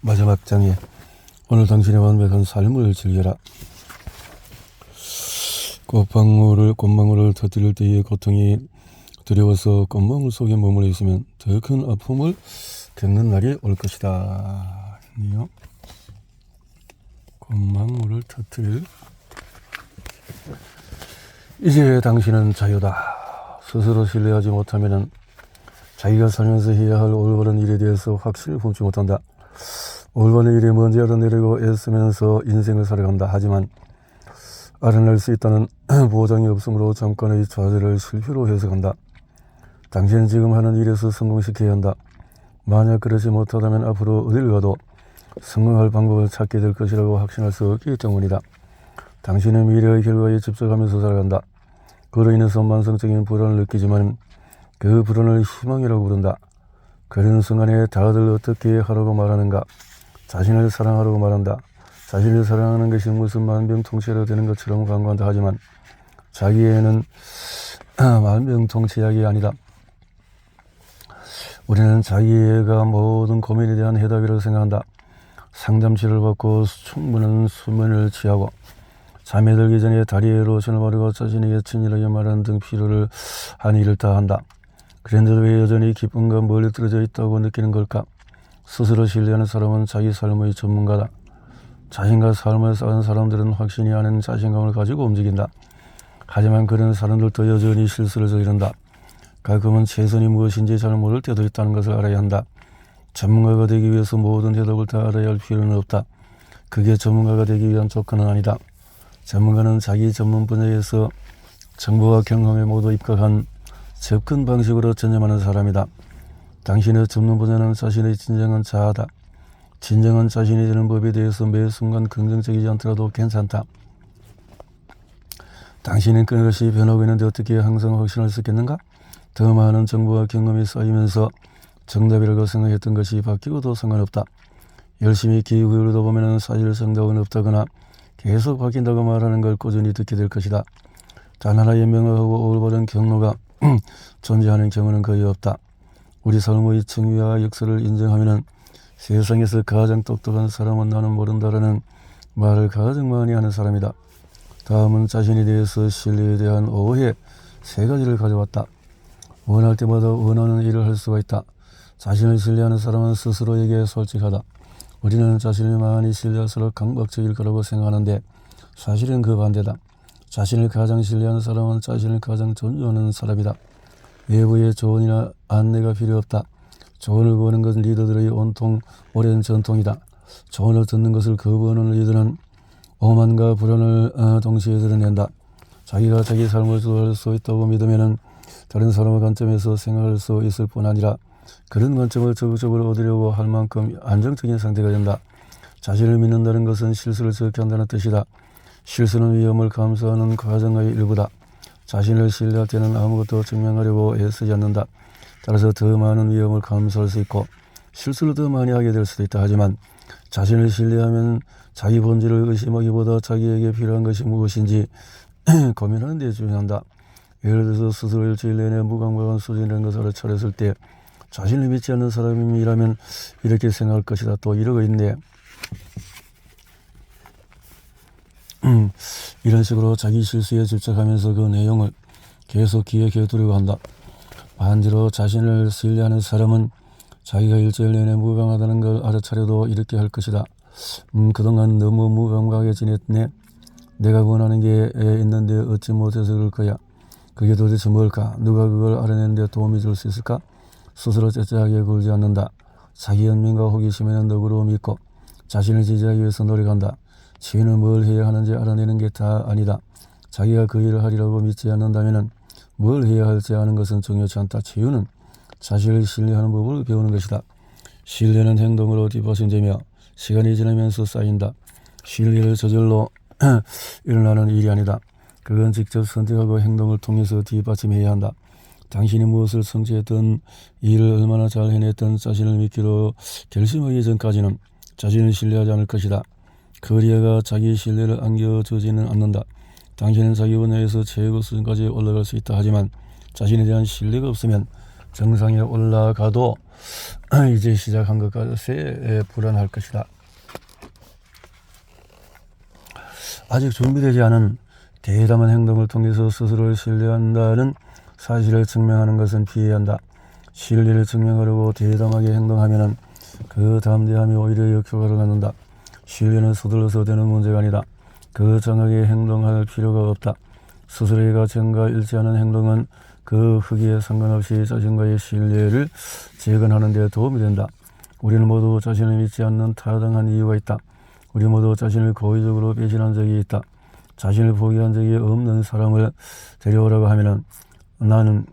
마지막 장에 오늘 당신의 완벽한 삶을 즐겨라. 꽃망울을 터뜨릴 때의 고통이 두려워서 꽃망울 속에 머물러 있으면 더 큰 아픔을 겪는 날이 올 것이다. 꽃망울을 터뜨릴 이제 당신은 자유다. 스스로 신뢰하지 못하면 자기가 살면서 해야 할 올바른 일에 대해서 확신을 품지 못한다. 올바른 일이 뭔지 알아내려고 애쓰면서 인생을 살아간다. 하지만 알아낼 수 있다는 보장이 없으므로 잠깐의 좌절을 실패로 해석한다. 당신은 지금 하는 일에서 성공시켜야 한다. 만약 그러지 못하다면 앞으로 어딜 가도 성공할 방법을 찾게 될 것이라고 확신할 수 없기 때문이다. 당신은 미래의 결과에 집착하면서 살아간다. 그로 인해서 만성적인 불안을 느끼지만 그 불안을 희망이라고 부른다. 그런 순간에 다들 어떻게 하라고 말하는가? 자신을 사랑하라고 말한다. 자신을 사랑하는 것이 무슨 만병통치로 되는 것처럼 광고한다. 하지만 자기에는 만병통치약이 아니다. 우리는 자기애가 모든 고민에 대한 해답이라고 생각한다. 상담치료를 받고 충분한 수면을 취하고 잠에 들기 전에 다리에 로션을 바르고 자신에게 친절하게 말하는 등 필요를 한 일을 다 한다. 그런데도 왜 여전히 기쁨과 멀리 떨어져 있다고 느끼는 걸까? 스스로 신뢰하는 사람은 자기 삶의 전문가다. 자신과 삶을 사는 사람들은 확신이 아닌 자신감을 가지고 움직인다. 하지만 그런 사람들도 여전히 실수를 저지른다. 가끔은 최선이 무엇인지 잘 모를 때도 있다는 것을 알아야 한다. 전문가가 되기 위해서 모든 대답을 다 알아야 할 필요는 없다. 그게 전문가가 되기 위한 조건은 아니다. 전문가는 자기 전문 분야에서 정보와 경험에 모두 입각한 접근 방식으로 전념하는 사람이다. 당신의 전문 분야는 자신의 진정한 자아다. 진정한 자신이 되는 법에 대해서 매 순간 긍정적이지 않더라도 괜찮다. 당신은 끊임없이 변하고 있는데 어떻게 항상 확신할 수 있겠는가? 더 많은 정보와 경험이 쌓이면서 정답이라고 생각했던 것이 바뀌고도 상관없다. 열심히 기울여다 보면 사실 정답은 없다거나 계속 바뀐다고 말하는 걸 꾸준히 듣게 될 것이다. 단 하나의 명확하고 올바른 경로가 존재하는 경우는 거의 없다. 우리 삶의 정의와 역사를 인정하면 세상에서 가장 똑똑한 사람은 나는 모른다라는 말을 가장 많이 하는 사람이다. 다음은 자신에 대해서 신뢰에 대한 오해 3가지를 가져왔다. 원할 때마다 원하는 일을 할 수가 있다. 자신을 신뢰하는 사람은 스스로에게 솔직하다. 우리는 자신을 많이 신뢰할수록 강박적일 거라고 생각하는데 사실은 그 반대다. 자신을 가장 신뢰하는 사람은 자신을 가장 존중하는 사람이다. 외부의 조언이나 안내가 필요 없다. 조언을 구하는 것은 리더들의 온통 오랜 전통이다. 조언을 듣는 것을 거부하는 리더는 오만과 불안을 동시에 드러낸다. 자기가 자기 삶을 주도할 수 있다고 믿으면 다른 사람의 관점에서 생각할 수 있을 뿐 아니라 그런 관점을 적극적으로 얻으려고 할 만큼 안정적인 상태가 된다. 자신을 믿는다는 것은 실수를 적게 한다는 뜻이다. 실수는 위험을 감수하는 과정의 일부다. 자신을 신뢰할 때는 아무것도 증명하려고 애쓰지 않는다. 따라서 더 많은 위험을 감수할 수 있고 실수를 더 많이 하게 될 수도 있다. 하지만 자신을 신뢰하면 자기 본질을 의심하기보다 자기에게 필요한 것이 무엇인지 고민하는 데 중요한다. 예를 들어서 스스로 일주일 내내 무감각한 수준이라는 것을 알아차렸을 때 자신을 믿지 않는 사람이라면 이렇게 생각할 것이다. 또 이러고 있네. 이런 식으로 자기 실수에 집착하면서 그 내용을 계속 기억해 두려고 한다. 반대로 자신을 신뢰하는 사람은 자기가 일주일 내내 무감하다는 걸 알아차려도 이렇게 할 것이다. 그동안 너무 무감각하게 지냈네. 내가 원하는 게 있는데 얻지 못해서 그럴 거야. 그게 도대체 뭘까? 누가 그걸 알아내는데 도움이 줄 수 있을까? 스스로 째째하게 굴지 않는다. 자기 연민과 호기심에는 너그러워 믿고 자신을 지지하기 위해서 노력한다. 지혜는 뭘 해야 하는지 알아내는 게 다 아니다. 자기가 그 일을 하리라고 믿지 않는다면 뭘 해야 할지 아는 것은 중요치 않다. 지혜는 자신을 신뢰하는 법을 배우는 것이다. 신뢰는 행동으로 뒷받침되며 시간이 지나면서 쌓인다. 신뢰를 저절로 일어나는 일이 아니다. 그건 직접 선택하고 행동을 통해서 뒷받침해야 한다. 당신이 무엇을 성취했든 일을 얼마나 잘 해냈든 자신을 믿기로 결심하기 전까지는 자신을 신뢰하지 않을 것이다. 커리어가 자기 신뢰를 안겨주지는 않는다. 당신은 자기 분야에서 최고 수준까지 올라갈 수 있다. 하지만 자신에 대한 신뢰가 없으면 정상에 올라가도 이제 시작한 것 같아 불안할 것이다. 아직 준비되지 않은 대담한 행동을 통해서 스스로를 신뢰한다는 사실을 증명하는 것은 피해야 한다. 신뢰를 증명하려고 대담하게 행동하면 그 담대함이 오히려 역효과를 갖는다. 신뢰는 서둘러서 되는 문제가 아니다. 그 정하게 행동할 필요가 없다. 스스로의 가치과 일치하는 행동은 그 크기에 상관없이 자신과의 신뢰를 재건하는 데 도움이 된다. 우리는 모두 자신을 믿지 않는 타당한 이유가 있다. 우리 모두 자신을 고의적으로 배신한 적이 있다. 자신을 포기한 적이 없는 사람을 데려오라고 하면 나는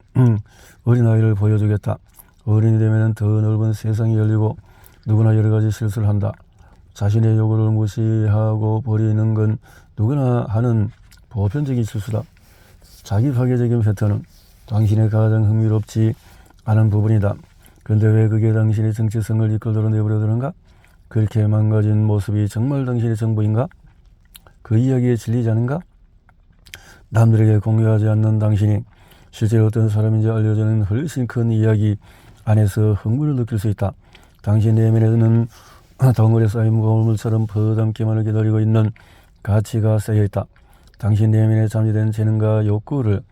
어린아이를 보여주겠다. 어른이 되면 더 넓은 세상이 열리고 누구나 여러 가지 실수를 한다. 자신의 요구를 무시하고 버리는 건 누구나 하는 보편적인 실수다. 자기 파괴적인 패턴은 당신의 가장 흥미롭지 않은 부분이다. 그런데 왜 그게 당신의 정체성을 이끌도록 내버려두는가? 그렇게 망가진 모습이 정말 당신의 전부인가? 그 이야기에 질리지 않은가? 남들에게 공유하지 않는 당신이 실제로 어떤 사람인지 알려주는 훨씬 큰 이야기 안에서 흥분을 느낄 수 있다. 당신 내면에는 덩어리에 쌓인 거물처럼 버담기만을 기다리고 있는 가치가 쌓여 있다. 당신 내면에 잠재된 재능과 욕구를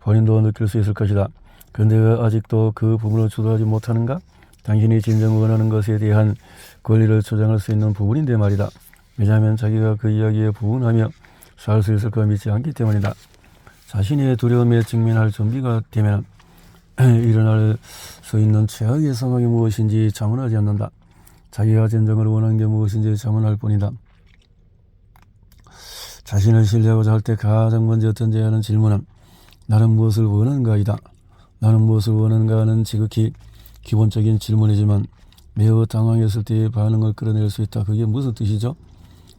본인도 느낄 수 있을 것이다. 그런데 왜 아직도 그 부분을 주도하지 못하는가? 당신이 진정 원하는 것에 대한 권리를 주장할 수 있는 부분인데 말이다. 왜냐하면 자기가 그 이야기에 부응하며 살 수 있을 거 믿지 않기 때문이다. 자신의 두려움에 직면할 준비가 되면 일어날 수 있는 최악의 상황이 무엇인지 자문하지 않는다. 자기가 진정으로 원하는 게 무엇인지 자문할 뿐이다. 자신을 신뢰하고자 할 때 가장 먼저 던져야 하는 질문은 나는 무엇을 원하는가이다. 나는 무엇을 원하는가는 지극히 기본적인 질문이지만 매우 당황했을 때의 반응을 끌어낼 수 있다. 그게 무슨 뜻이죠?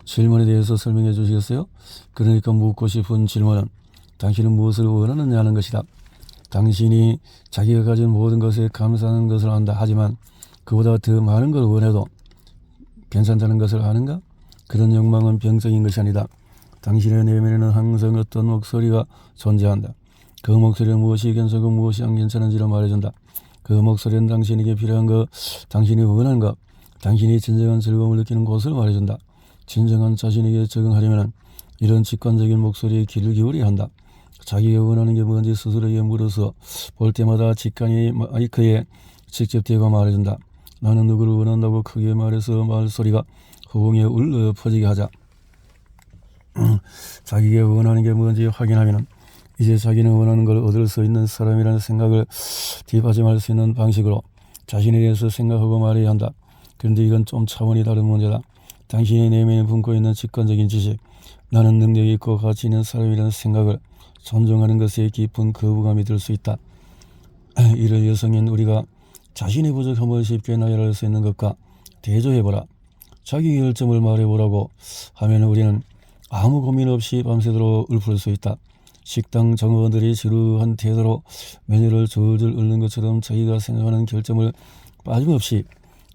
질문에 대해서 설명해 주시겠어요? 그러니까 묻고 싶은 질문은 당신은 무엇을 원하느냐는 것이다. 당신이 자기가 가진 모든 것에 감사하는 것을 안다. 하지만 그보다 더 많은 걸 원해도 괜찮다는 것을 아는가? 그런 욕망은 병적인 것이 아니다. 당신의 내면에는 항상 어떤 목소리가 존재한다. 그 목소리는 무엇이 괜찮고 무엇이 안 괜찮은지를 말해준다. 그 목소리는 당신에게 필요한 것, 당신이 원하는 것, 당신이 진정한 즐거움을 느끼는 곳을 말해준다. 진정한 자신에게 적응하려면 이런 직관적인 목소리에 귀를 기울여야 한다. 자기가 원하는 게 뭔지 스스로에게 물어서 볼 때마다 직관이 마이크에 직접 대고 말해준다. 나는 누구를 원한다고 크게 말해서 말소리가 허공에 울려 퍼지게 하자. 자기가 원하는 게 뭔지 확인하면 이제 자기는 원하는 걸 얻을 수 있는 사람이라는 생각을 뒷받침할 수 있는 방식으로 자신에 대해서 생각하고 말해야 한다. 그런데 이건 좀 차원이 다른 문제다. 당신의 내면에 품고 있는 직관적인 지식, 나는 능력이 있고 가치 있는 사람이라는 생각을 존중하는 것에 깊은 거부감이 들 수 있다. 이를 여성인 우리가 자신의 부족함을 쉽게 나열할 수 있는 것과 대조해보라. 자기 열정을 말해보라고 하면 우리는 아무 고민 없이 밤새도록 읊을 수 있다. 식당 종업원들이 지루한 태도로 메뉴를 줄줄 읊는 것처럼 자기가 생각하는 결점을 빠짐없이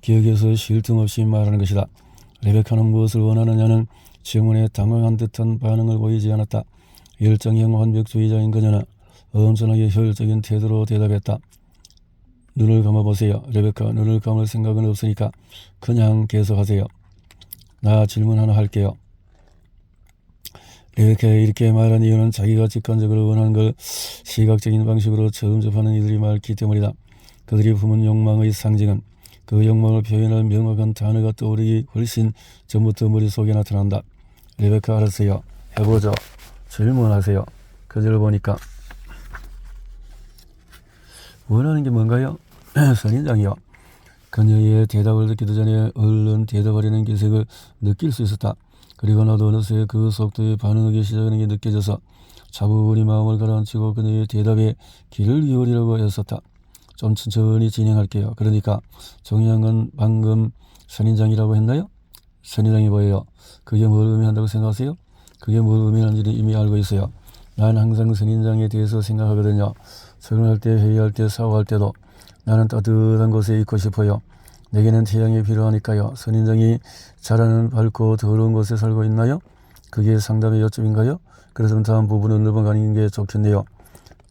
기억해서 쉴 틈 없이 말하는 것이다. 레베카는 무엇을 원하느냐는 질문에 당황한 듯한 반응을 보이지 않았다. 열정형 완벽주의자인 그녀는 엄청나게 효율적인 태도로 대답했다. 눈을 감아보세요. 레베카, 눈을 감을 생각은 없으니까 그냥 계속하세요. 나 질문 하나 할게요. 레베카가 이렇게 말한 이유는 자기가 직관적으로 원하는 걸 시각적인 방식으로 처음 접하는 이들이 많기 때문이다. 그들이 품은 욕망의 상징은 그 욕망을 표현할 명확한 단어가 떠오르기 훨씬 전부터 머릿속에 나타난다. 레베카 알았어요. 해보죠. 질문하세요. 그절 보니까 원하는 게 뭔가요? 선인장이요. 그녀의 대답을 듣기도 전에 얼른 대답하려는 기색을 느낄 수 있었다. 그리고 나도 어느새 그 속도에 반응하기 시작하는 게 느껴져서 차분히 마음을 가라앉히고 그녀의 대답에 귀를 기울이려고 애썼다. 좀 천천히 진행할게요. 그러니까 중요한 건 방금 선인장이라고 했나요? 선인장이 뭐예요? 그게 뭘 의미한다고 생각하세요? 그게 뭘 의미하는지는 이미 알고 있어요. 난 항상 선인장에 대해서 생각하거든요. 설명할 때, 회의할 때, 사고할 때도 나는 따뜻한 곳에 있고 싶어요. 내게는 태양이 필요하니까요. 선인장이 자라는 밝고 더러운 곳에 살고 있나요? 그게 상담의 요점인가요? 그래서 다음 부분은 넘어가는 게 좋겠네요.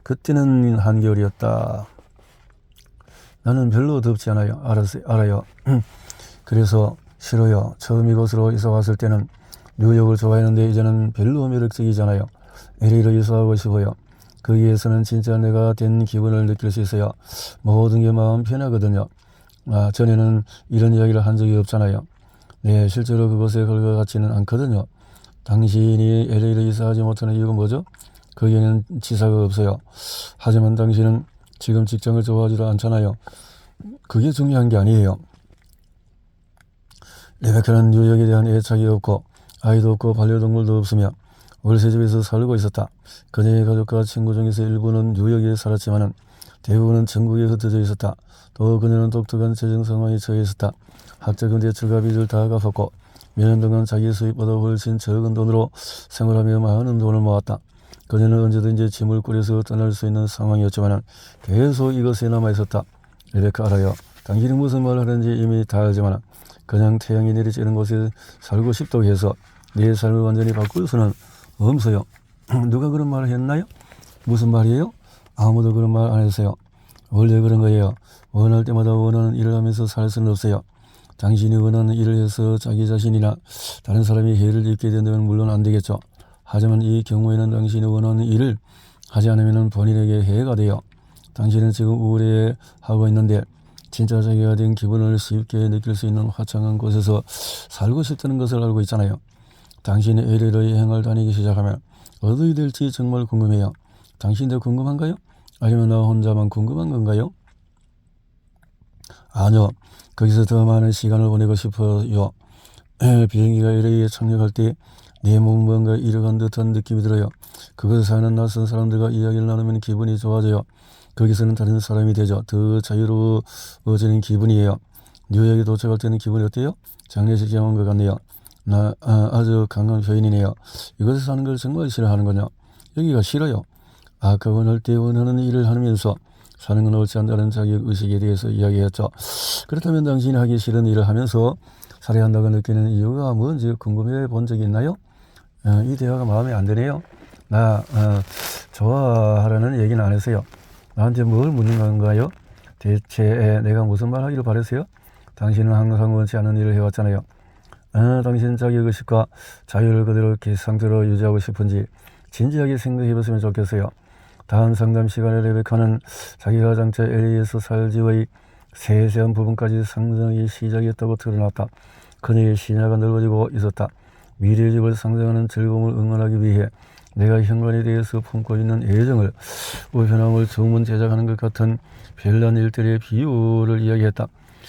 그때는 한겨울이었다. 나는 별로 덥지 않아요. 알아요. 그래서 싫어요. 처음 이곳으로 이사 왔을 때는 뉴욕을 좋아했는데 이제는 별로 매력적이잖아요. LA로 이사하고 싶어요. 거기에서는 진짜 내가 된 기분을 느낄 수 있어요. 모든 게 마음 편하거든요. 전에는 이런 이야기를 한 적이 없잖아요. 네, 실제로 그것에 걸 것 같지는 않거든요. 당신이 LA로 이사하지 못하는 이유가 뭐죠? 거기에는 지사가 없어요. 하지만 당신은 지금 직장을 좋아하지도 않잖아요. 그게 중요한 게 아니에요. 레베카는 뉴욕에 대한 애착이 없고 아이도 없고 반려동물도 없으며 월세집에서 살고 있었다. 그녀의 가족과 친구 중에서 일부는 뉴욕에 살았지만 대부분은 전국에 흩어져 있었다. 또 그녀는 독특한 재정 상황에 처해 있었다. 학자금 대출과 빚을 다 갚았고 몇 년 동안 자기 수입보다 훨씬 적은 돈으로 생활하며 많은 돈을 모았다. 그녀는 언제든지 짐을 꾸려서 떠날 수 있는 상황이었지만 계속 이것에 남아있었다. 레베카 알아요. 당신이 무슨 말을 하는지 이미 다 알지만 그냥 태양이 내리쬐는 곳에 살고 싶다고 해서 내 삶을 완전히 바꿀 수는 없어요. 누가 그런 말을 했나요? 무슨 말이에요? 아무도 그런 말 안 했어요. 원래 그런 거예요. 원할 때마다 원하는 일을 하면서 살 수는 없어요. 당신이 원하는 일을 해서 자기 자신이나 다른 사람이 해를 입게 된다면 물론 안 되겠죠. 하지만 이 경우에는 당신이 원하는 일을 하지 않으면 본인에게 해가 돼요. 당신은 지금 우울해하고 있는데 진짜 자기가 된 기분을 쉽게 느낄 수 있는 화창한 곳에서 살고 싶다는 것을 알고 있잖아요. 당신이 LA로 여행을 다니기 시작하면 어떻게 될지 정말 궁금해요. 당신도 궁금한가요? 아니면 나 혼자만 궁금한 건가요? 아니요. 거기서 더 많은 시간을 보내고 싶어요. 비행기가 LA에 착륙할 때 내 몸 뭔가 잃어간 듯한 느낌이 들어요. 그곳에 사는 낯선 사람들과 이야기를 나누면 기분이 좋아져요. 거기서는 다른 사람이 되죠. 더 자유로워지는 기분이에요. 뉴욕에 도착할 때는 기분이 어때요? 장례식장 온 것 같네요. 아주 강한 표현이네요. 이곳에 사는 걸 정말 싫어하는군요. 여기가 싫어요. 아까 원할 때 원하는 일을 하면서 사는 건 옳지 않다는 자기의식에 대해서 이야기했죠. 그렇다면 당신이 하기 싫은 일을 하면서 살아야 한다고 느끼는 이유가 뭔지 궁금해 본 적이 있나요? 이 대화가 마음에 안 드네요. 좋아하라는 얘기는 안 했어요. 나한테 뭘 묻는 건가요? 대체 내가 무슨 말 하기를 바랬어요? 당신은 항상 원치 않은 일을 해왔잖아요. 당신 자기의식과 자유를 그대로 상태로 유지하고 싶은지 진지하게 생각해봤으면 좋겠어요. 다음 상담 시간에 레베카는 자기가 장차 LA에서 살지의 세세한 부분까지 상상하기 시작했다고 드러났다. 그녀의 시야가 넓어지고 있었다. 미래의 집을 상상하는 즐거움을 응원하기 위해 내가 현관에 대해서 품고 있는 애정을 우편함을 주문 제작하는 것 같은 별난 일들의 비유를 이야기했다.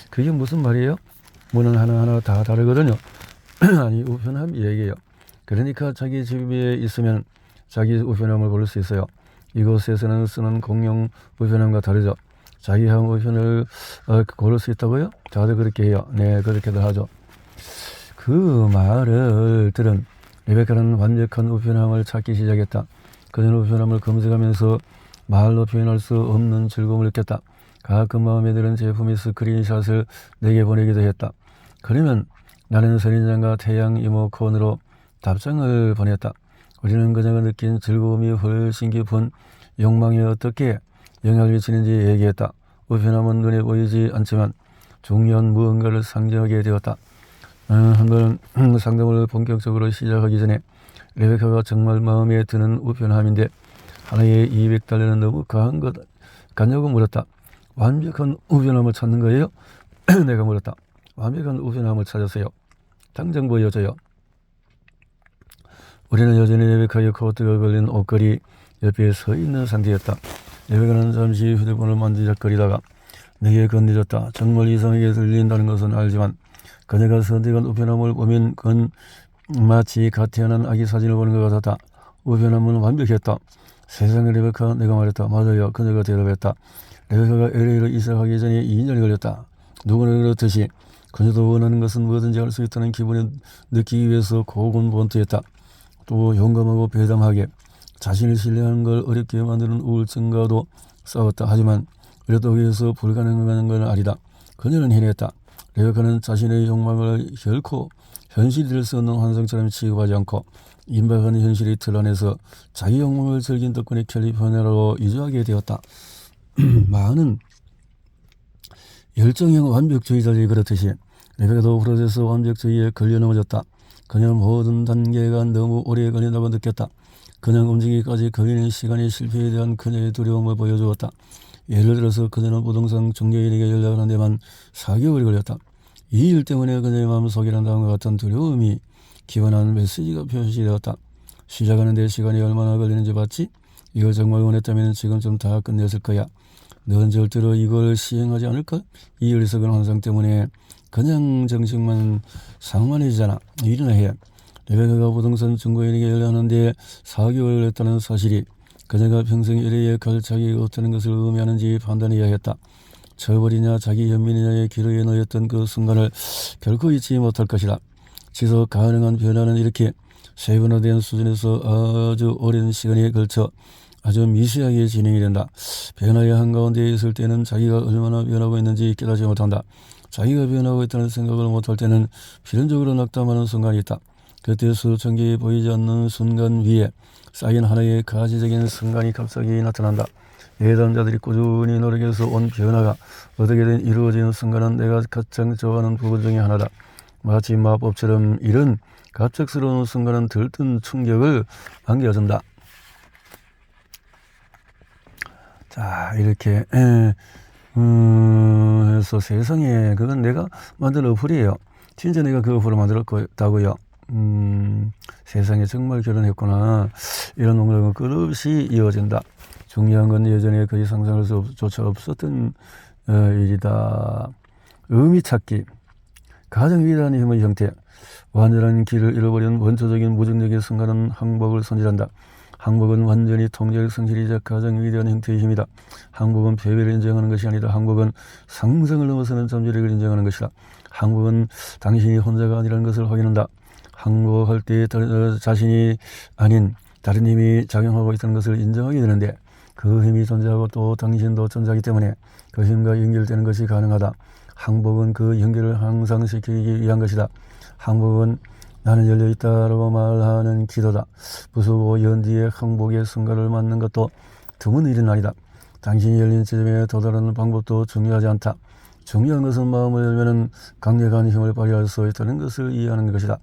그게 무슨 말이에요? 문은 하나하나 다 다르거든요. 아니 우편함 얘기예요. 그러니까 자기 집에 있으면 자기 우편함을 고를 수 있어요. 이곳에서는 쓰는 공용 우편함과 다르죠. 자기 한 우편을 고를 수 있다고요? 다들 그렇게 해요. 네, 그렇게들 하죠. 그 말을 들은 레베카는 완벽한 우편함을 찾기 시작했다. 그녀는 우편함을 검색하면서 말로 표현할 수 없는 즐거움을 느꼈다. 가끔 마음에 드는 제품의 스크린샷을 내게 보내기도 했다. 그러면 나는 선인장과 태양 이모콘으로 답장을 보냈다. 우리는 그녀가 느낀 즐거움이 훨씬 깊은 욕망에 어떻게 영향을 미치는지 얘기했다. 우편함은 눈에 보이지 않지만 중요한 무언가를 상징하게 되었다. 한번 상담을 본격적으로 시작하기 전에 레베카가 정말 마음에 드는 우편함인데 하나에 $200는 너무 과한 것 같냐고 물었다. 완벽한 우편함을 찾는 거예요? 내가 물었다. 완벽한 우편함을 찾았어요. 당장 보여줘요. 우리는 여전히 레베카의 코트가 걸린 옷걸이 옆에 서 있는 상태였다. 레베카는 잠시 휴대폰을 만지작거리다가 내게 건네줬다. 정말 이상하게 들린다는 것은 알지만 그녀가 선택한 우편함을 보면 그건 마치 갓 태어난 아기 사진을 보는 것 같았다. 우편함은 완벽했다. 세상에 레베카, 내가 말했다. 맞아요. 그녀가 대답했다. 레베카가 LA로 이사가기 전에 2년이 걸렸다. 누구나 그렇듯이 그녀도 원하는 것은 뭐든지 할 수 있다는 기분을 느끼기 위해서 고군분투했다. 또 용감하고 배담하게 자신을 신뢰하는 걸 어렵게 만드는 우울증과도 싸웠다. 하지만 그래도 위해서 불가능한 건 아니다. 그녀는 해냈다. 레베카는 자신의 욕망을 결코 현실이 될 수 없는 환상처럼 취급하지 않고 임박한 현실의 틀 안에서 자기 욕망을 즐긴 덕분에 캘리포니아로 이주하게 되었다. 많은 열정형 완벽주의자들이 그렇듯이 레베카도 프로세스 완벽주의에 걸려 넘어졌다. 그녀 모든 단계가 너무 오래 걸린다고 느꼈다. 그냥 움직이기까지 걸리는 시간이 실패에 대한 그녀의 두려움을 보여주었다. 예를 들어서 그녀는 부동산 중개인에게 연락하는 데만 4개월이 걸렸다. 이 일 때문에 그녀의 마음속에는 다음과 같은 두려움이 기반한 메시지가 표시되었다. 시작하는데 시간이 얼마나 걸리는지 봤지? 이걸 정말 원했다면 지금쯤 다 끝냈을 거야. 넌 절대로 이걸 시행하지 않을까? 이 어리석은 환상 때문에 그냥 정식만 상만해지잖아. 일이나 해. 레베카가 부동산 중개인에게 연락하는데 4개월을 했다는 사실이 그녀가 평생 일에 갈 자격이 없다는 것을 의미하는지 판단해야 했다. 처벌이냐 자기 연민이냐의 기로에 놓였던 그 순간을 결코 잊지 못할 것이다. 지속 가능한 변화는 이렇게 세분화된 수준에서 아주 오랜 시간에 걸쳐 아주 미세하게 진행이 된다. 변화의 한가운데 있을 때는 자기가 얼마나 변하고 있는지 깨닫지 못한다. 자기가 변하고 있다는 생각을 못할 때는 필연적으로 낙담하는 순간이 있다. 그때 수천 개의 보이지 않는 순간 위에 쌓인 하나의 가시적인 순간이 갑자기 나타난다. 예담자들이 꾸준히 노력해서 온 변화가 어떻게든 이루어지는 순간은 내가 가장 좋아하는 부분 중에 하나다. 마치 마법처럼 이런 갑작스러운 순간은 들뜬 충격을 안겨준다. 자, 이렇게 해서 세상에 그건 내가 만든 어플이에요. 진짜 내가 그 어플을 만들었다고요. 세상에 정말 결혼했구나. 이런 농락은 끝없이 이어진다. 중요한 건 예전에 거의 상상할 수조차 없었던 일이다. 의미 찾기. 가장 위대한 힘의 형태. 완전한 길을 잃어버린 원초적인 무중력의 순간은 항복을 손질한다. 항복은 완전히 통제력 성실이자 가장 위대한 형태의 힘이다. 항복은 패배를 인정하는 것이 아니다. 항복은 상상을 넘어서는 잠재력을 인정하는 것이다. 항복은 당신이 혼자가 아니라는 것을 확인한다. 항복할 때 자신이 아닌 다른 힘이 작용하고 있다는 것을 인정하게 되는데 그 힘이 존재하고 또 당신도 존재하기 때문에 그 힘과 연결되는 것이 가능하다. 항복은 그 연결을 향상시키기 위한 것이다. 항복은 나는 열려있다라고 말하는 기도다. 부수고 연뒤에 항복의 순간을 맞는 것도 드문 일은 아니다. 당신이 열린 지점에 도달하는 방법도 중요하지 않다. 중요한 것은 마음을 열면 강력한 힘을 발휘할 수 있다는 것을 이해하는 것이다.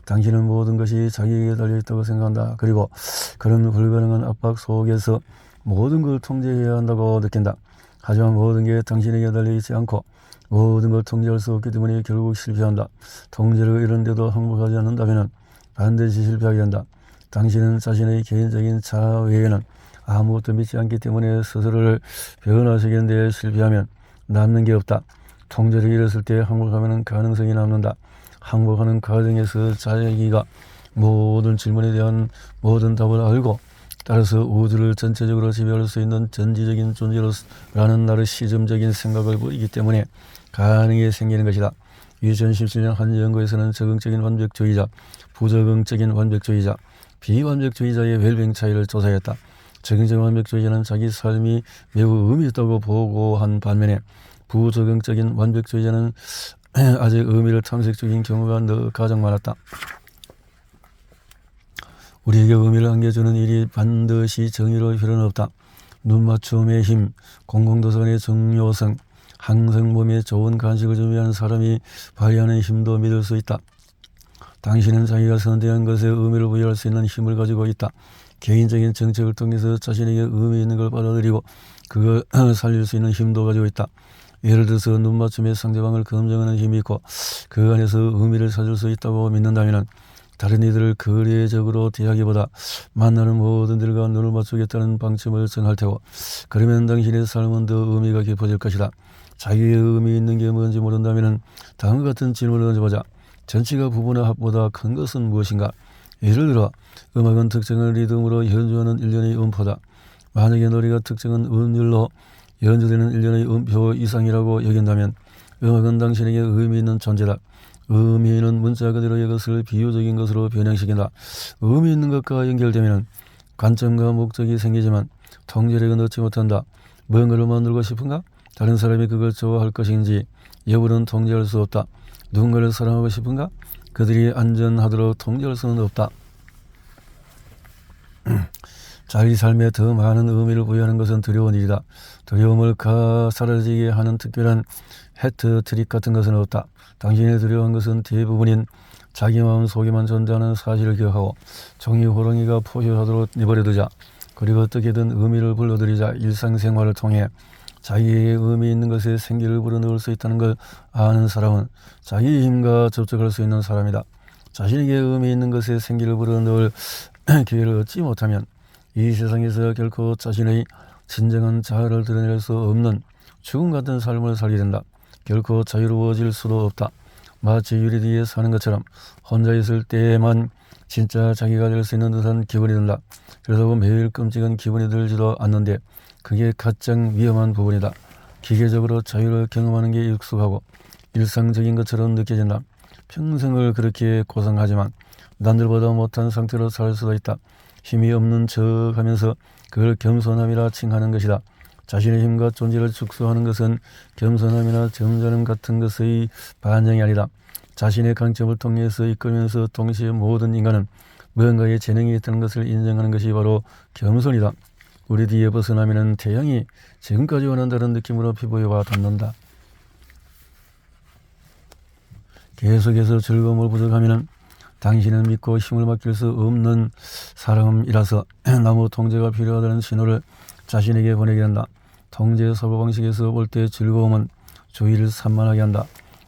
당신은 모든 것이 자기에게 달려있다고 생각한다. 그리고 그런 불가능한 압박 속에서 모든 걸 통제해야 한다고 느낀다. 하지만 모든 게 당신에게 달려있지 않고 모든 걸 통제할 수 없기 때문에 결국 실패한다. 통제를 이룬데도 항복하지 않는다면 반드시 실패하게 된다. 당신은 자신의 개인적인 자아 외에는 아무것도 믿지 않기 때문에 스스로를 변화시키는 데 실패하면 남는 게 없다. 통제를 잃었을 때 항복하면 가능성이 남는다. 항복하는 과정에서 자기가 모든 질문에 대한 모든 답을 알고 따라서 우주를 전체적으로 지배할 수 있는 전지적인 존재로라는 나르시즘적인 생각을 보이기 때문에 가능이 생기는 것이다. 2017년 한 연구에서는 적응적인 완벽주의자, 부적응적인 완벽주의자, 비완벽주의자의 웰빙 차이를 조사했다. 적응적인 완벽주의자는 자기 삶이 매우 의미 있다고 보고한 반면에 부적응적인 완벽주의자는 아직 의미를 탐색 중인 경우가 가장 많았다. 우리에게 의미를 안겨주는 일이 반드시 정의로울 필요는 없다. 눈맞춤의 힘, 공공도서관의 중요성, 항상 몸에 좋은 간식을 준비하는 사람이 발휘하는 힘도 믿을 수 있다. 당신은 자기가 선택한 것에 의미를 부여할 수 있는 힘을 가지고 있다. 개인적인 정책을 통해서 자신에게 의미 있는 걸 받아들이고 그걸 살릴 수 있는 힘도 가지고 있다. 예를 들어서 눈맞춤의 상대방을 검증하는 힘이 있고 그 안에서 의미를 찾을 수 있다고 믿는다면 다른 이들을 거래적으로 대하기보다 만나는 모든 이들과 눈을 맞추겠다는 방침을 정할 테고 그러면 당신의 삶은 더 의미가 깊어질 것이다. 자기의 의미 있는 게 뭔지 모른다면 다음과 같은 질문을 던져보자. 전체가 부분의 합보다 큰 것은 무엇인가? 예를 들어 음악은 특정한 리듬으로 연주하는 일련의 음포다. 만약에 노래가 특정한 음률로 연주되는 일련의 음표 이상이라고 여긴다면 음악은 당신에게 의미 있는 존재다. 의미 있는 문자 그대로 이것을 비유적인 것으로 변형시킨다. 의미 있는 것과 연결되면 관점과 목적이 생기지만 통제력은 얻지 못한다. 뭔가를 만들고 싶은가? 다른 사람이 그걸 좋아할 것인지 여부는 통제할 수 없다. 누군가를 사랑하고 싶은가? 그들이 안전하도록 통제할 수는 없다. 자기 삶에 더 많은 의미를 부여하는 것은 두려운 일이다. 두려움을 사라지게 하는 특별한 해트 트릭 같은 것은 없다. 당신이 두려워한 것은 대부분인 자기 마음 속에만 존재하는 사실을 기억하고 종이 호랑이가 포효하도록 내버려두자. 그리고 어떻게든 의미를 불러들이자 일상생활을 통해 자기의 의미 있는 것에 생기를 불어넣을 수 있다는 걸 아는 사람은 자기의 힘과 접촉할 수 있는 사람이다. 자신에게 의미 있는 것에 생기를 불어넣을 기회를 얻지 못하면 이 세상에서 결코 자신의 진정한 자아를 드러낼 수 없는 죽음 같은 삶을 살게 된다. 결코 자유로워질 수도 없다. 마치 유리 뒤에 사는 것처럼 혼자 있을 때에만 진짜 자기가 될 수 있는 듯한 기분이 든다. 그래서 매일 끔찍한 기분이 들지도 않는데 그게 가장 위험한 부분이다. 기계적으로 자유를 경험하는 게 익숙하고 일상적인 것처럼 느껴진다. 평생을 그렇게 고생하지만 남들보다 못한 상태로 살 수도 있다. 힘이 없는 척 하면서 그걸 겸손함이라 칭하는 것이다. 자신의 힘과 존재를 축소하는 것은 겸손함이나 점잖음 같은 것의 반영이 아니다. 자신의 강점을 통해서 이끌면서 동시에 모든 인간은 무언가에 재능이 있다는 것을 인정하는 것이 바로 겸손이다. 우리 뒤에 벗어나면 태양이 지금까지 원한다는 느낌으로 피부에 와 닿는다. 계속해서 즐거움을 부족하면 당신은 믿고 힘을 맡길 수 없는 사람이라서 나무 통제가 필요하다는 신호를 자신에게 보내게 한다. 통제 사고방식에서 볼 때 즐거움은 주의를 산만하게 한다.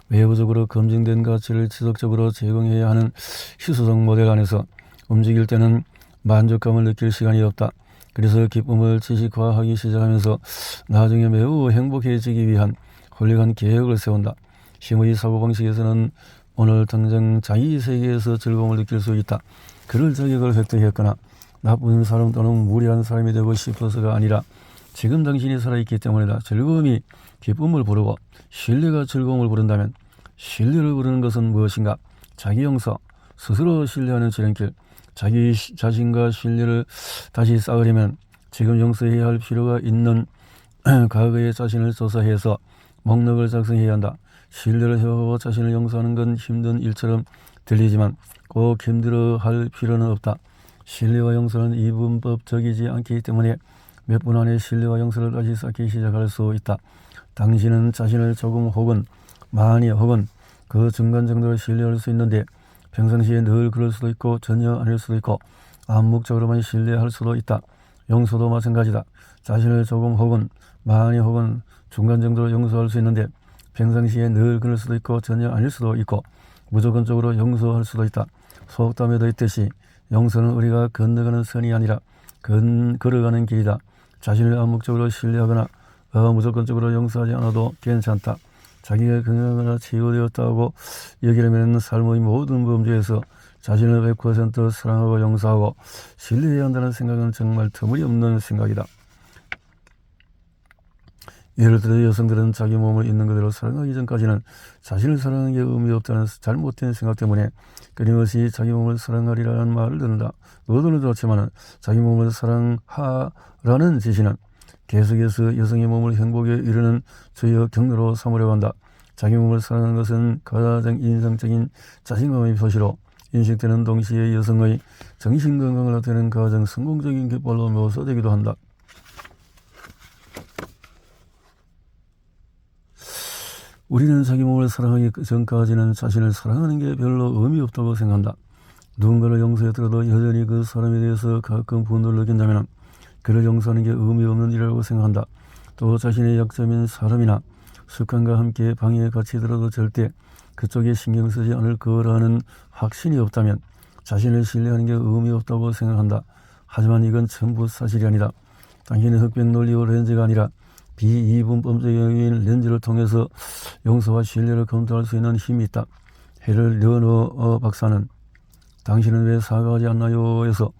외부적으로 검증된 가치를 지속적으로 제공해야 하는 희소성 모델 안에서 움직일 때는 만족감을 느낄 시간이 없다. 그래서 기쁨을 지식화하기 시작하면서 나중에 매우 행복해지기 위한 훌륭한 계획을 세운다. 힘의 사고방식에서는 오늘 당장 자기 세계에서 즐거움을 느낄 수 있다. 그럴 자격을 획득했거나 나쁜 사람 또는 무례한 사람이 되고 싶어서가 아니라 지금 당신이 살아있기 때문이다. 즐거움이 기쁨을 부르고 신뢰가 즐거움을 부른다면 신뢰를 부르는 것은 무엇인가? 자기 용서, 스스로 신뢰하는 지름길. 자기 자신과 신뢰를 다시 쌓으려면 지금 용서해야 할 필요가 있는 과거의 자신을 조사해서 목록을 작성해야 한다. 신뢰를 회복하고 자신을 용서하는 건 힘든 일처럼 들리지만 꼭 힘들어할 필요는 없다. 신뢰와 용서는 이분법적이지 않기 때문에 몇 분 안에 신뢰와 용서를 다시 쌓기 시작할 수 있다. 당신은 자신을 조금 혹은 많이 혹은 그 중간 정도로 신뢰할 수 있는데 평상시에 늘 그럴 수도 있고 전혀 아닐 수도 있고 암묵적으로만 신뢰할 수도 있다. 용서도 마찬가지다. 자신을 조금 혹은 많이 혹은 중간 정도로 용서할 수 있는데 평상시에 늘 그럴 수도 있고 전혀 아닐 수도 있고 무조건적으로 용서할 수도 있다. 속담에도 있듯이 용서는 우리가 건너가는 선이 아니라 걸어가는 길이다. 자신을 암묵적으로 신뢰하거나 무조건적으로 용서하지 않아도 괜찮다. 자기가 건강하거나 치유되었다고 여기려면 삶의 모든 범주에서 자신을 100% 사랑하고 용서하고 신뢰해야 한다는 생각은 정말 터무니없는 생각이다. 예를 들어 여성들은 자기 몸을 있는 그대로 사랑하기 전까지는 자신을 사랑하는 게 의미 없다는 잘못된 생각 때문에 끊임없이 자기 몸을 사랑하리라는 말을 듣는다. 의도는 좋지만 자기 몸을 사랑하라는 지시는 계속해서 여성의 몸을 행복에 이르는 주요 경로로 삼으려고 한다. 자기 몸을 사랑하는 것은 가장 인상적인 자신감의 표시로 인식되는 동시에 여성의 정신건강을 나타내는 가장 성공적인 깃발로 묘사되기도 한다. 우리는 자기 몸을 사랑하기 전까지는 자신을 사랑하는 게 별로 의미 없다고 생각한다. 누군가를 용서했더라도 여전히 그 사람에 대해서 가끔 분노를 느낀다면 그를 용서하는 게 의미 없는 일이라고 생각한다. 또 자신의 약점인 사람이나 습관과 함께 방해에 갇히더라도 절대 그쪽에 신경 쓰지 않을 거라는 확신이 없다면 자신을 신뢰하는 게 의미 없다고 생각한다. 하지만 이건 전부 사실이 아니다. 당신의 흑백 논리와 렌즈가 아니라 비이분법적인 렌즈를 통해서 용서와 신뢰를 검토할 수 있는 힘이 있다. 해를 르너 박사는 당신은 왜 사과하지 않나요? 에서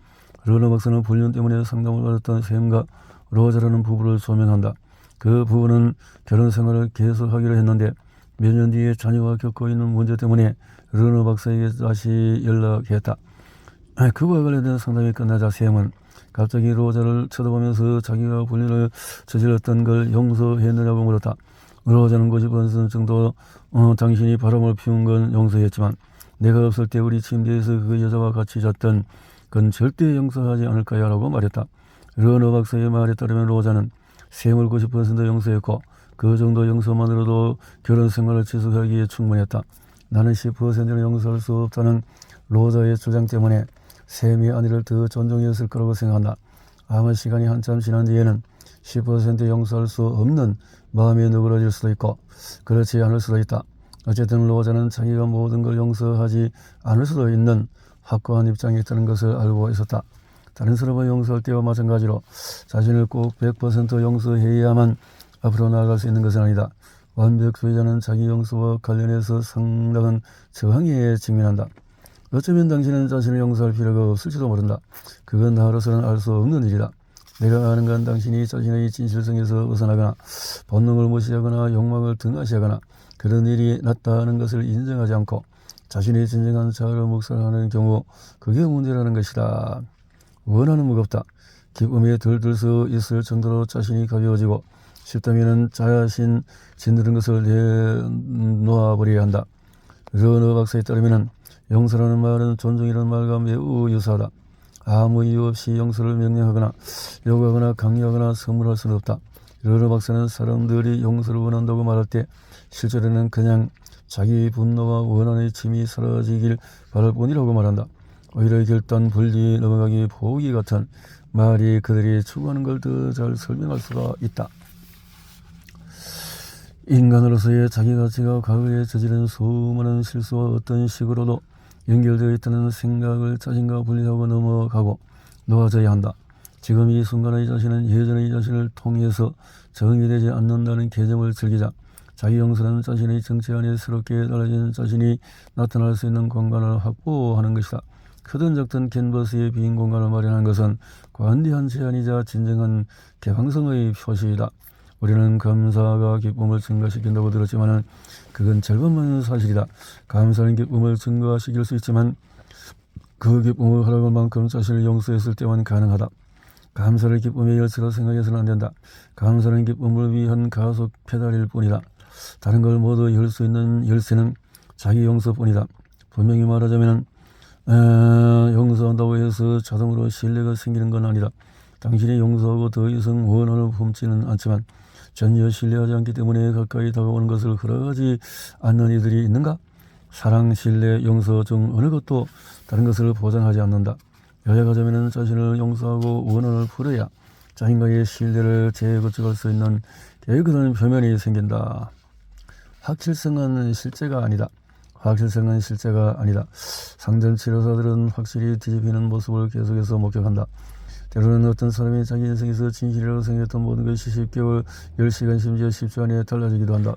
르너 박사는 불륜 때문에 상담을 받았던 샘과 로자라는 부부를 조명한다. 그 부부는 결혼 생활을 계속하기로 했는데 몇 년 뒤에 자녀가 겪고 있는 문제 때문에 르너 박사에게 다시 연락했다. 그와 관련된 상담이 끝나자 샘은 갑자기 로자를 쳐다보면서 자기가 불륜을 저질렀던 걸 용서했느냐고 물었다. 로자는 90% 정도 당신이 바람을 피운 건 용서했지만 내가 없을 때 우리 침대에서 그 여자와 같이 잤던 건 절대 용서하지 않을 거야 라고 말했다. 르너 박사의 말에 따르면 로자는 샘을 90% 용서했고 그 정도 용서만으로도 결혼 생활을 지속하기에 충분했다. 나는 10%는 용서할 수 없다는 로저의 주장 때문에 샘이 아내를 더 존중했을 거라고 생각한다. 아마 시간이 한참 지난 뒤에는 10% 용서할 수 없는 마음이 누그러질 수도 있고 그렇지 않을 수도 있다. 어쨌든 로저는 자기가 모든 걸 용서하지 않을 수도 있는 확고한 입장이 있다는 것을 알고 있었다. 다른 사람을 용서할 때와 마찬가지로 자신을 꼭 100% 용서해야만 앞으로 나아갈 수 있는 것은 아니다. 완벽주의자는 자기 용서와 관련해서 상당한 저항에 직면한다. 어쩌면 당신은 자신을 용서할 필요가 없을지도 모른다. 그건 나로서는 알 수 없는 일이다. 내가 아는 건 당신이 자신의 진실성에서 벗어나거나 본능을 무시하거나 욕망을 등하시하거나 그런 일이 낫다는 것을 인정하지 않고 자신의 진정한 자아를 묵살하는 경우 그게 문제라는 것이다. 원한은 무겁다. 기쁨에 들들 수 있을 정도로 자신이 가벼워지고 싶다면 자신 짓누른 것을 내놓아버려야 한다. 르너 박사에 따르면 용서라는 말은 존중이라는 말과 매우 유사하다. 아무 이유 없이 용서를 명령하거나 요구하거나 강요하거나 선물할 수는 없다. 르너 박사는 사람들이 용서를 원한다고 말할 때 실제로는 그냥 자기 분노와 원한의 짐이 사라지길 바랄 뿐이라고 말한다. 오히려 결단, 분리, 넘어가기, 포기 같은 말이 그들이 추구하는 걸 더 잘 설명할 수가 있다. 인간으로서의 자기 가치가 과거에 저지른 수많은 실수와 어떤 식으로도 연결되어 있다는 생각을 자신과 분리하고 넘어가고 놓아져야 한다. 지금 이 순간의 자신은 예전의 자신을 통해서 정의되지 않는다는 개념을 즐기자. 자기 용서는 자신의 정체 안에 새롭게 달라진 자신이 나타날 수 있는 공간을 확보하는 것이다. 크든 작든 캔버스의 빈 공간을 마련하는 것은 관대한 제안이자 진정한 개방성의 표시이다. 우리는 감사가 기쁨을 증가시킨다고 들었지만 그건 절반만 사실이다. 감사는 기쁨을 증가시킬 수 있지만 그 기쁨을 허락할 만큼 자신을 용서했을 때만 가능하다. 감사를 기쁨의 열쇠로 생각해서는 안 된다. 감사는 기쁨을 위한 가속 페달일 뿐이다. 다른 걸 모두 열 수 있는 열쇠는 자기 용서뿐이다. 분명히 말하자면 용서한다고 해서 자동으로 신뢰가 생기는 건 아니다. 당신이 용서하고 더 이상 원한을 품지는 않지만 전혀 신뢰하지 않기 때문에 가까이 다가오는 것을 허락하지 않는 이들이 있는가? 사랑, 신뢰, 용서 중 어느 것도 다른 것을 보장하지 않는다. 요약하자면 자신을 용서하고 원한을 풀어야 자신과의 신뢰를 재구축할 수 있는 깨끗한 표면이 생긴다. 확실성은 실제가 아니다. 확실성은 실제가 아니다. 상담 치료사들은 확실히 뒤집히는 모습을 계속해서 목격한다. 때로는 어떤 사람이 자기 인생에서 진실이라고 생각했던 모든 것이 10개월, 10시간, 심지어 10초 안에 달라지기도 한다.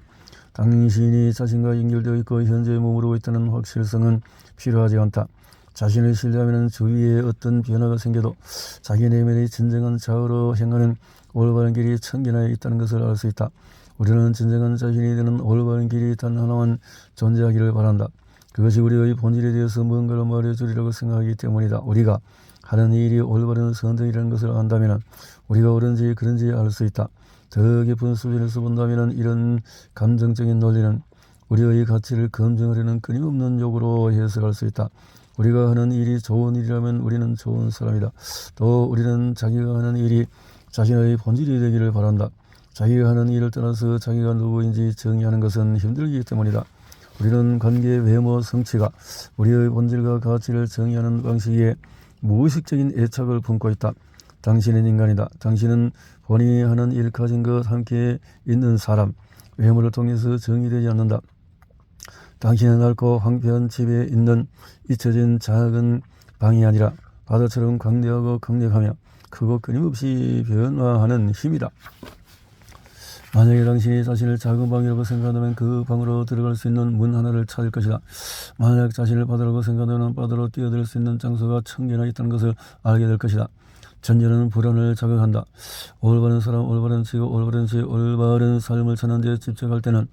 당신이 자신과 연결되어 있고 현재 머무르고 있다는 확실성은 필요하지 않다. 자신을 신뢰하면 주위에 어떤 변화가 생겨도 자기 내면의 진정한 자아로 행하는 올바른 길이 천개나 있다는 것을 알 수 있다. 우리는 진정한 자신이 되는 올바른 길이 단 하나만 존재하기를 바란다. 그것이 우리의 본질에 대해서 무언가를 말해주리라고 생각하기 때문이다. 우리가 하는 일이 올바른 선택이라는 것을 안다면 우리가 옳은지 그른지 알 수 있다. 더 깊은 수준에서 본다면 이런 감정적인 논리는 우리의 가치를 검증하려는 끊임없는 욕으로 해석할 수 있다. 우리가 하는 일이 좋은 일이라면 우리는 좋은 사람이다. 또 우리는 자기가 하는 일이 자신의 본질이 되기를 바란다. 자기가 하는 일을 떠나서 자기가 누구인지 정의하는 것은 힘들기 때문이다. 우리는 관계, 외모, 성취가 우리의 본질과 가치를 정의하는 방식에 무의식적인 애착을 품고 있다. 당신은 인간이다. 당신은 본인이 하는 일, 가진 것, 함께 있는 사람, 외모를 통해서 정의되지 않는다. 당신은 넓고 황폐한 집에 있는 잊혀진 작은 방이 아니라 바다처럼 광대하고 강력하며 크고 끊임없이 변화하는 힘이다. 만약에 당신이 자신을 작은 방이라고 생각한다면 그 방으로 들어갈 수 있는 문 하나를 찾을 것이다. 만약 자신을 바다라고 생각한다면 바다로 뛰어들 수 있는 장소가 1000개나 있다는 것을 알게 될 것이다. 전제는 불안을 자극한다. 올바른 사람, 올바른 지구, 올바른 지, 올바른 삶을 찾는 데 집중할 때는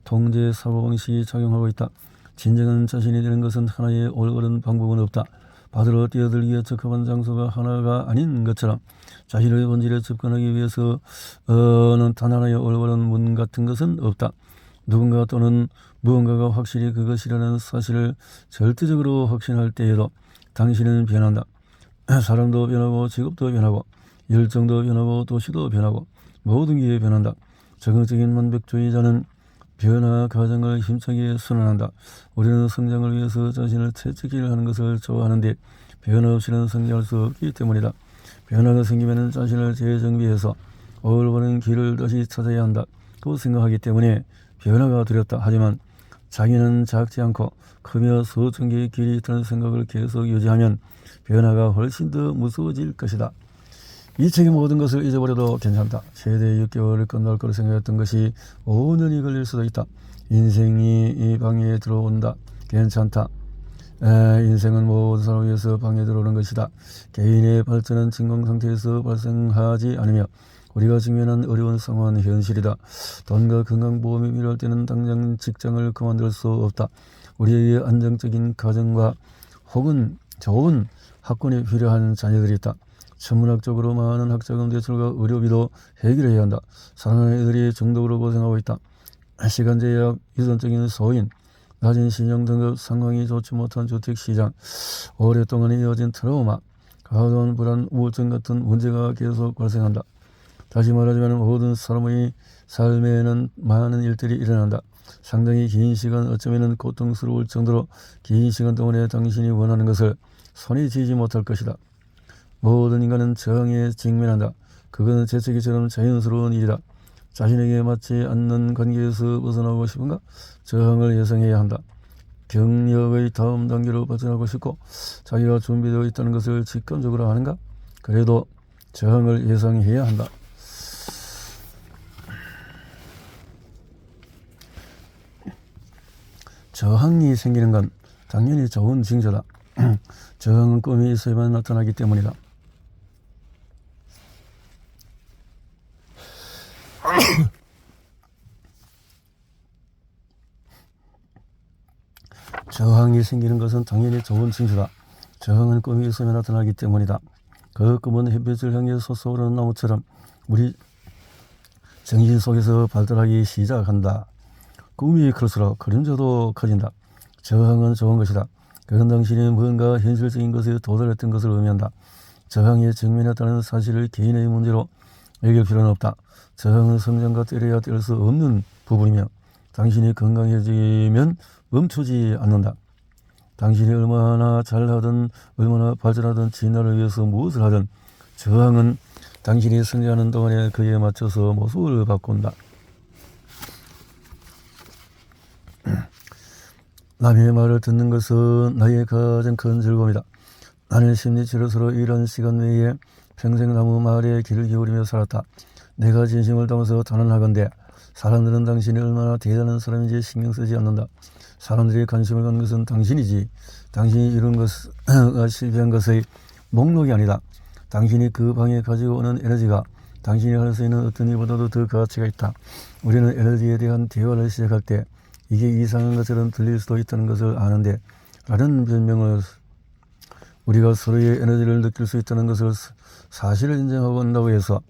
통제 사고방식이 작용하고 있다. 진정한 자신이 되는 것은 하나의 올바른 방법은 없다. 바다로 뛰어들기에 적합한 장소가 하나가 아닌 것처럼 자신의 본질에 접근하기 위해서는 단 하나의 올바른 문 같은 것은 없다. 누군가 또는 무언가가 확실히 그것이라는 사실을 절대적으로 확신할 때에도 당신은 변한다. 사람도 변하고 직업도 변하고 열정도 변하고 도시도 변하고 모든 게 변한다. 적극적인 완벽주의자는 변화 과정을 힘차게 선언한다. 우리는 성장을 위해서 자신을 채찍질 하는 것을 좋아하는데 변화 없이는 성장할 수 없기 때문이다. 변화가 생기면 자신을 재정비해서 올바른 길을 다시 찾아야 한다고 생각하기 때문에 변화가 두렵다. 하지만 자기는 작지 않고 크며 수천 개의 길이 있다는 생각을 계속 유지하면 변화가 훨씬 더 무서워질 것이다. 이 책의 모든 것을 잊어버려도 괜찮다. 최대 6개월을 끝날 거로 생각했던 것이 5년이 걸릴 수도 있다. 인생이 이 방에 들어온다. 괜찮다. 인생은 모든 사람을 위해서 방에 들어오는 것이다. 개인의 발전은 진공 상태에서 발생하지 않으며 우리가 직면한 어려운 상황은 현실이다. 돈과 건강보험이 필요할 때는 당장 직장을 그만둘 수 없다. 우리에게 안정적인 가정과 혹은 좋은 학군이 필요한 자녀들이 있다. 천문학적으로 많은 학자금 대출과 의료비도 해결해야 한다. 사랑하는 이들이 중독으로 고생하고 있다. 시간 제약, 유전적인 소인, 낮은 신용 등급, 상황이 좋지 못한 주택시장, 오랫동안 이어진 트라우마, 과도한 불안, 우울증 같은 문제가 계속 발생한다. 다시 말하자면 모든 사람의 삶에는 많은 일들이 일어난다. 상당히 긴 시간, 어쩌면 고통스러울 정도로 긴 시간 동안에 당신이 원하는 것을 손에 쥐지 못할 것이다. 모든 인간은 저항에 직면한다. 그것은 재채기처럼 자연스러운 일이다. 자신에게 맞지 않는 관계에서 벗어나고 싶은가? 저항을 예상해야 한다. 경력의 다음 단계로 발전하고 싶고 자기가 준비되어 있다는 것을 직감적으로 아는가? 그래도 저항을 예상해야 한다. 저항이 생기는 건 당연히 좋은 징조다. 저항은 꿈이 있어야만 나타나기 때문이다. 저항이 생기는 것은 당연히 좋은 징조다. 저항은 꿈이 있으면 나타나기 때문이다. 그 꿈은 햇빛을 향해 솟아오르는 나무처럼 우리 정신 속에서 발달하기 시작한다. 꿈이 클수록 그림자도 커진다. 저항은 좋은 것이다. 그런 당신이 뭔가 현실적인 것에 도달했던 것을 의미한다. 저항에 직면했다는 사실을 개인의 문제로 여길 필요는 없다. 저항은 성장과 때려야 뗄 수 없는 부분이며 당신이 건강해지면 멈추지 않는다. 당신이 얼마나 잘하든 얼마나 발전하든 진화를 위해서 무엇을 하든 저항은 당신이 성장하는 동안에 그에 맞춰서 모습을 바꾼다. 남의 말을 듣는 것은 나의 가장 큰 즐거움이다. 나는 심리치료소로 일하는 시간 외에 평생 나무 말에 귀를 기울이며 살았다. 내가 진심을 담아서 단언하건대 사람들은 당신이 얼마나 대단한 사람인지 신경 쓰지 않는다. 사람들이 관심을 갖는 것은 당신이지 당신이 이룬 것과 실패한 것의 목록이 아니다. 당신이 그 방에 가지고 오는 에너지가 당신이 할 수 있는 어떤 일보다도 더 가치가 있다. 우리는 에너지에 대한 대화를 시작할 때 이게 이상한 것처럼 들릴 수도 있다는 것을 아는데 라는 변명을 우리가 서로의 에너지를 느낄 수 있다는 것을 사실을 인정하고 온다고 해서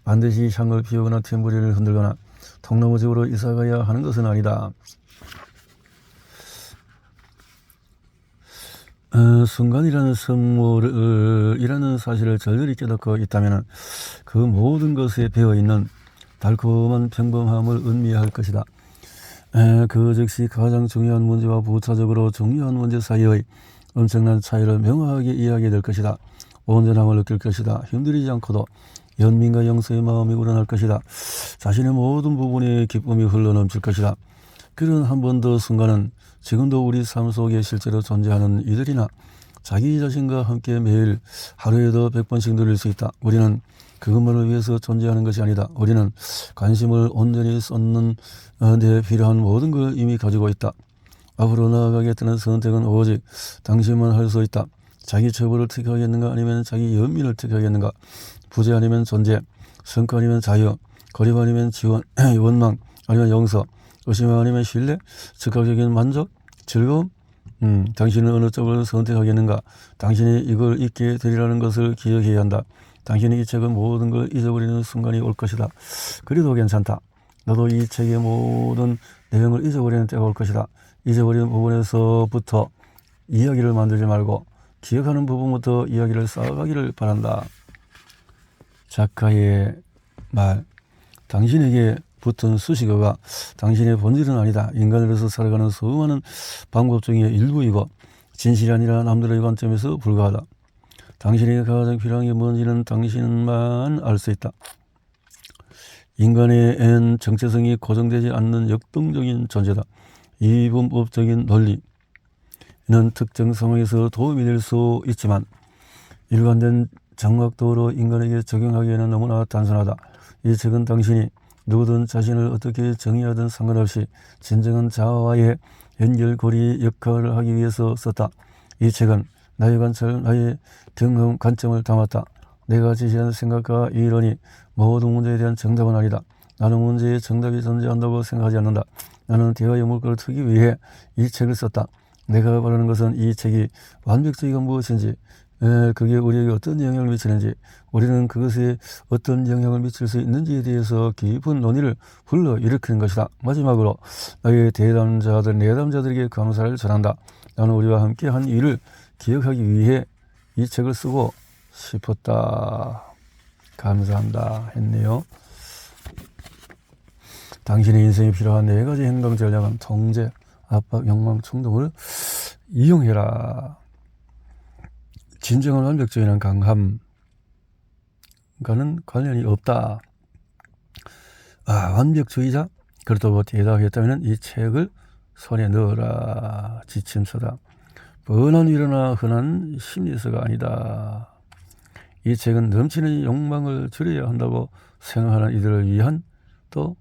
반드시 향을 피우거나 탬버리를 흔들거나 통나무 집으로 이사가야 하는 것은 아니다. 순간이라는 선물이라는 사실을 절절히 깨닫고 있다면 그 모든 것에 배어있는 달콤한 평범함을 음미할 것이다. 그 즉시 가장 중요한 문제와 부차적으로 중요한 문제 사이의 엄청난 차이를 명확하게 이해하게 될 것이다. 온전함을 느낄 것이다. 힘들이지 않고도 연민과 영서의 마음이 우러날 것이다. 자신의 모든 부분에 기쁨이 흘러넘칠 것이다. 그런 한 번 더 순간은 지금도 우리 삶 속에 실제로 존재하는 이들이나 자기 자신과 함께 매일 하루에도 100번씩 누릴 수 있다. 우리는 그것만을 위해서 존재하는 것이 아니다. 우리는 관심을 온전히 쏟는 데 필요한 모든 걸 이미 가지고 있다. 앞으로 나아가겠다는 선택은 오직 당신만 할 수 있다. 자기 처벌을 택하겠는가 아니면 자기 연민을 택하겠는가. 부재 아니면 존재, 성과 아니면 자유, 거립 아니면 지원, 원망 아니면 용서, 의심 아니면 신뢰, 즉각적인 만족, 즐거움. 당신은 어느 쪽을 선택하겠는가. 당신이 이걸 잊게 되리라는 것을 기억해야 한다. 당신이 이 책은 모든 걸 잊어버리는 순간이 올 것이다. 그래도 괜찮다. 너도 이 책의 모든 내용을 잊어버리는 때가 올 것이다. 잊어버리는 부분에서부터 이야기를 만들지 말고 기억하는 부분부터 이야기를 쌓아가기를 바란다. 작가의 말. 당신에게 붙은 수식어가 당신의 본질은 아니다. 인간으로서 살아가는 수많은 방법 중에 일부이고 진실이 아니라 남들의 관점에서 불가하다. 당신이 가장 필요한 게 뭔지는 당신만 알 수 있다. 인간의 정체성이 고정되지 않는 역동적인 존재다. 이분법적인 논리는 특정 상황에서 도움이 될 수 있지만 일관된 정확도로 인간에게 적용하기에는 너무나 단순하다. 이 책은 당신이 누구든 자신을 어떻게 정의하든 상관없이 진정한 자아와의 연결고리 역할을 하기 위해서 썼다. 이 책은 나의 관찰, 나의 경험, 관점을 담았다. 내가 제시한 생각과 이론이 모든 문제에 대한 정답은 아니다. 나는 문제에 정답이 존재한다고 생각하지 않는다. 나는 대화의 물꼬를 트기 위해 이 책을 썼다. 내가 바라는 것은 이 책이 완벽주의가 무엇인지, 그게 우리에게 어떤 영향을 미치는지, 우리는 그것에 어떤 영향을 미칠 수 있는지에 대해서 깊은 논의를 불러일으키는 것이다. 마지막으로 나의 대담자들, 내담자들에게 감사를 전한다. 나는 우리와 함께 한 일을 기억하기 위해 이 책을 쓰고 싶었다. 감사합니다. 했네요. 당신의 인생에 필요한 4가지 행동 전략은 통제, 압박, 욕망, 충동을 이용해라. 진정한 완벽주의는 강함과는 관련이 없다. 완벽주의자? 그렇다고 대답했다면 이 책을 손에 넣어라. 지침서다. 뻔한 위로나 흔한 심리서가 아니다. 이 책은 넘치는 욕망을 줄여야 한다고 생각하는 이들을 위한 또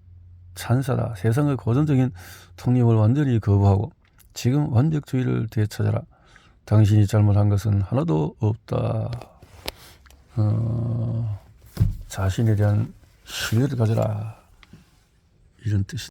찬사다. 세상의 고전적인 통념을 완전히 거부하고 지금 완벽주의를 되찾아라. 당신이 잘못한 것은 하나도 없다. 자신에 대한 신뢰를 가져라. 이런 뜻이다.